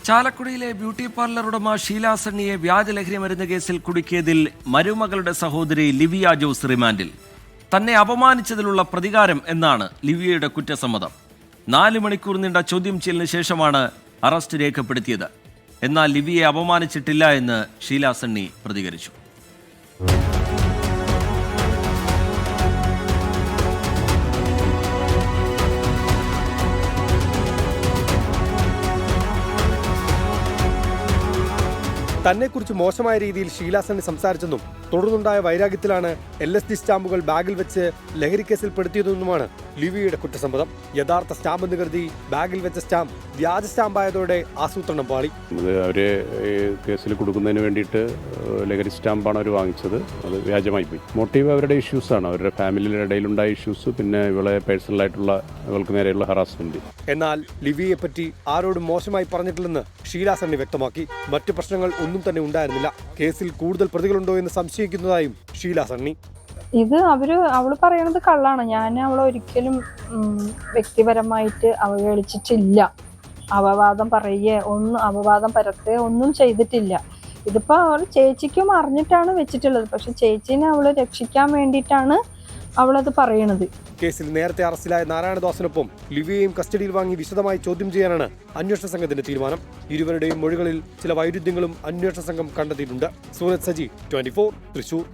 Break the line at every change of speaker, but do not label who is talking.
ചാലക്കുടിയിലെ beauty parlour ഉടമ ഷീല സണ്ണിയെ വ്യാജലഹരി മരുന്ന് കേസിൽ കുടുക്കിയതിൽ മരുമകളുടെ സഹോദരി ലിവിയ ജോസ് റിമാൻഡിൽ. തന്നെ അപമാനിച്ചതിലുള്ള പ്രതികാരം എന്നാണ് ലിവിയയുടെ കുറ്റസമ്മതം. 4 മണിക്കൂർ നീണ്ട ചോദ്യം ചെയ്യലിന് ശേഷമാണ് അറസ്റ്റ് രേഖപ്പെടുത്തിയത്. എന്നാൽ ലിവിയെ അപമാനിച്ചിട്ടില്ല എന്ന് ഷീല സണ്ണി പ്രതികരിച്ചു.
തന്നെക്കുറിച്ച് മോശമായ രീതിയിൽ ഷീല സണ്ണി സംസാരിച്ചെന്നും തുടർന്നുണ്ടായ വൈരാഗ്യത്തിലാണ് LSD സ്റ്റാമ്പുകൾ ബാഗിൽ വെച്ച് ലഹരിക്കേസിൽ പെടുത്തിയതെന്നുമാണ് ലിവിയുടെ കുറ്റസമ്മതം. യഥാർത്ഥ സ്റ്റാമ്പ് എന്ന് കരുതി ബാഗിൽ വെച്ച സ്റ്റാമ്പ് വ്യാജ സ്റ്റാമ്പായതോടെ ആസൂത്രണം പാളി.
അവരെ കേസിൽ കൊടുക്കുന്നതിന് വേണ്ടിയിട്ട് ലഹരി സ്റ്റാമ്പാണ് അവർ വാങ്ങിച്ചത്. അത് വ്യാജമായി പോയി. മോട്ടീവ് അവരുടെ ഇഷ്യൂസാണ്, അവരുടെ ഫാമിലിയുടെ ഇടയിലുണ്ടായ ഇഷ്യൂസ്, പിന്നെ ഇവളെ പേഴ്സണലായിട്ടുള്ള ഇവൾക്ക് നേരെയുള്ള ഹറാസ്മെന്റ്.
എന്നാൽ ലിവിയെ പറ്റി ആരോടും മോശമായി പറഞ്ഞിട്ടില്ലെന്ന് ഷീല സണ്ണി വ്യക്തമാക്കി. മറ്റു പ്രശ്നങ്ങൾ ഒന്നും തന്നെ ഉണ്ടായിരുന്നില്ല. കേസിൽ കൂടുതൽ പ്രതികളുണ്ടോ എന്ന് സംശയിക്കുന്നതായും ഷീല സണ്ണി.
ഇത് അവള് പറയണത് കള്ളാണ്. ഞാൻ അവളെ ഒരിക്കലും വ്യക്തിപരമായിട്ട് അവഹേളിച്ചിട്ടില്ല. അപവാദം അപവാദം പരത്തുകയോ ഒന്നും ചെയ്തിട്ടില്ല. ഇതിപ്പോ അവൾ ചേച്ചിക്കും അറിഞ്ഞിട്ടാണ് വെച്ചിട്ടുള്ളത്. പക്ഷെ ചേച്ചീനെ അവള് രക്ഷിക്കാൻ വേണ്ടിയിട്ടാണ് അവളത് പറയണത്.
കേസിൽ നേരത്തെ അറസ്റ്റിലായ നാരായണദാസിനൊപ്പം ലിവിയെയും കസ്റ്റഡിയിൽ വാങ്ങി വിശദമായി ചോദ്യം ചെയ്യാനാണ് അന്വേഷണ സംഘത്തിന്റെ തീരുമാനം. ഇരുവരുടെയും മൊഴികളിൽ ചില വൈരുദ്ധ്യങ്ങളും അന്വേഷണ സംഘം കണ്ടെത്തിയിട്ടുണ്ട്. സൂരജ് സജി, 24 തൃശൂർ.